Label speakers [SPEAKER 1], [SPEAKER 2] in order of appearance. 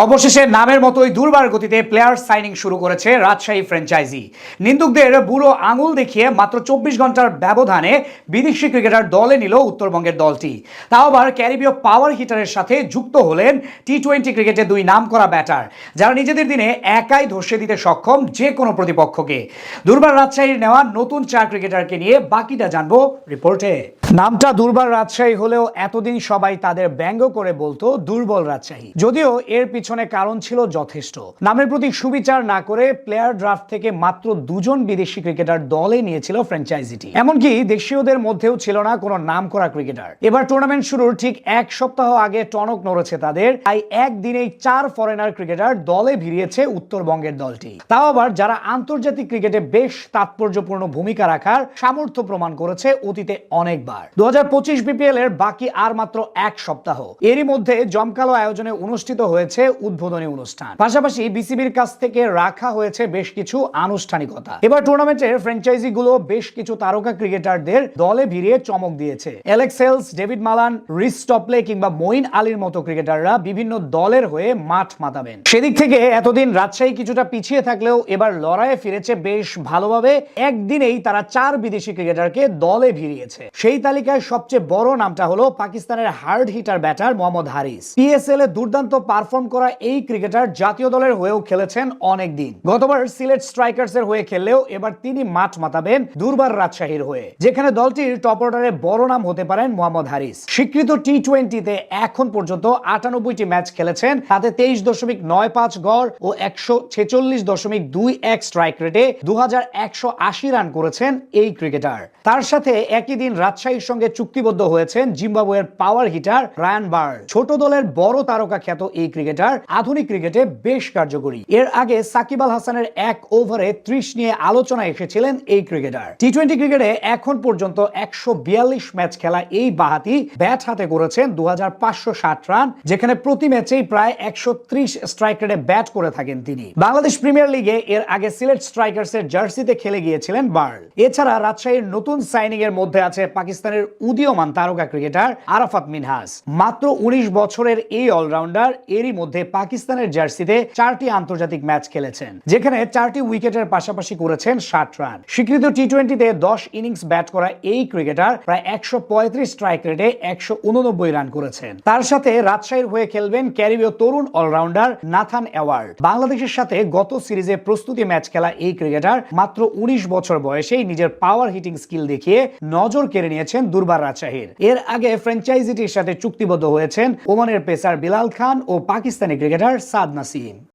[SPEAKER 1] অবশেষে নামের মতোই দুর্বার গতিতে প্লেয়ার সাইনিং শুরু করেছে রাজশাহী ফ্র্যাঞ্চাইজি। নিন্দুকদের বুড়ো আঙুল দেখিয়ে মাত্র 24 ঘন্টার ব্যবধানে বিদেশি ক্রিকেটার দলে নিল উত্তরবঙ্গের দলটি। তাও আবার ক্যারিবীয় পাওয়ার হিটারের সাথে যুক্ত হলেন টি-20 ক্রিকেটে দুই নামকরা ব্যাটার, যারা নিজেদের দিনে একাই ধসে দিতে সক্ষম যে কোনো প্রতিপক্ষকে। দুর্বার রাজশাহীর নেওয়া নতুন 4 ক্রিকেটারকে নিয়ে বাকিটা জানবো রিপোর্টে। নামটা দুর্বার রাজশাহী হলেও এতদিন সবাই তাদের ব্যঙ্গ করে বলতো দুর্বল রাজশাহী। যদিও এর পিছনে কারণ ছিল যথেষ্ট। নামের প্রতি সুবিচার না করে প্লেয়ার ড্রাফট থেকে মাত্র 2 জন বিদেশি ক্রিকেটার দলে নিয়েছিল ফ্র্যাঞ্চাইজিটি। এমনকি দেশীয়দের মধ্যেও ছিল না কোনো নামকরা ক্রিকেটার। এবার টুর্নামেন্ট শুরুর ঠিক 1 সপ্তাহ আগে টনক নড়েছে তাদের, তাই একদিনেই 4 ফরেনার ক্রিকেটার দলে ভিড়িয়েছে উত্তরবঙ্গের দলটি। তাও আবার যারা আন্তর্জাতিক ক্রিকেটে বেশ তাৎপর্যপূর্ণ ভূমিকা রাখার সামর্থ্য প্রমাণ করেছে অতীতে অনেকবার। 2025 বিপিএল এর বাকি আর মাত্র 1 সপ্তাহ। এরই মধ্যে জমকালো আয়োজনে অনুষ্ঠিত হয়েছে উদ্বোধনী অনুষ্ঠান। পাশাপাশি বিসিবির কাছ থেকে রাখা হয়েছে বেশ কিছু আনুষ্ঠানিকতা। এবার টুর্নামেন্টের ফ্র্যাঞ্চাইজি গুলো বেশ কিছু তারকা ক্রিকেটারদের দলে ভিড়িয়ে চমক দিয়েছে। অ্যালেক্স হেলস, ডেভিড মালান, রিস টপলে কিংবা মঈন আলীর মতো ক্রিকেটাররা বিভিন্ন দলের হয়ে মাঠ মাতাবেন। সেদিক থেকে এতদিন রাজশাহী কিছুটা পিছিয়ে থাকলেও এবার লড়াইয়ে ফিরেছে বেশ ভালোভাবে। একদিনেই তারা 4 বিদেশি ক্রিকেটারকে দলে ভিড়িয়েছে। সেই তালিকায় সবচেয়ে বড় নামটা হলো পাকিস্তানের হার্ড হিটার ব্যাটার মোহাম্মদ হারিস। পিএসএল এ দুর্দান্ত পারফর্ম করা এই ক্রিকেটার জাতীয় দলের হয়েও খেলেছেন অনেক দিন। গতবার সিলেট স্ট্রাইকার্স এর হয়ে খেললেও এবার তিনি মাঠ মাতাবেন দুর্বার রাজশাহীর হয়ে, যেখানে দলটির টপ অর্ডারে বড় নাম হতে পারেন মোহাম্মদ হারিস। স্বীকৃত টি-20 এখন পর্যন্ত 98টি ম্যাচ খেলেছেন, তাতে 23.95 গড় ও 146.21 স্ট্রাইক রেটে 2180 রান করেছেন এই ক্রিকেটার। তার সাথে একই দিন রাজশাহীর সঙ্গে চুক্তিবদ্ধ হয়েছেন জিম্বাবুয়ের পাওয়ার হিটার রায়ান বার্ড। ছোট দলের বড় তারকা খ্যাত এই ক্রিকেটার আধুনিক ক্রিকেটে বেশ কার্যকরী। এর আগে সাকিব আল হাসানের 1 ওভারে 30 নিয়ে আলোচনা এসেছিলেন এই ক্রিকেটার। টি-20 ক্রিকেটে এখন পর্যন্ত 142 ম্যাচ খেলা এই বাহাতি ব্যাট হাতে করেছেন 2560 রান, যেখানে প্রতি ম্যাচেই প্রায় 130 স্ট্রাইক রেটে ব্যাট করে থাকেন তিনি। বাংলাদেশ প্রিমিয়ার লিগে এর আগে সিলেট স্ট্রাইকার্স এর জার্সিতে খেলে গিয়েছিলেন বার্ড। এছাড়া রাজশাহীর নতুন সাইনিং এর মধ্যে আছে পাকিস্তানের উদীয়মান তারকা ক্রিকেটার আরাফাত মিনহাজ। মাত্র 19 বছরের এই অলরাউন্ডার এরই মধ্যে পাকিস্তানের জার্সিতে 4টি আন্তর্জাতিক ম্যাচ খেলেছেন, যেখানে 4টি উইকেটের পাশাপাশি করেছেন 60 রান। স্বীকৃত টি-20 10 ইনিংস ব্যাট করা এই ক্রিকেটার প্রায় 135 স্ট্রাইক রেটে 189 রান করেছেন। তার সাথে রাজশাহীর হয়ে খেলবেন ক্যারিবীয় তরুণ অলরাউন্ডার নাথান অ্যাওয়ার্ড। বাংলাদেশের সাথে গত সিরিজে প্রস্তুতি ম্যাচ খেলা এই ক্রিকেটার মাত্র 19 বছর বয়সেই নিজের পাওয়ার হিটিং স্কিল দেখিয়ে নজর কেড়ে নিয়েছেন দুর্বার রাজশাহীর। এর আগে ফ্র্যাঞ্চাইজিটির সাথে চুক্তিবদ্ধ হয়েছেন ওমানের পেসার বিলাল খান ও পাকিস্তানি ক্রিকেটার সাদ নাসিম।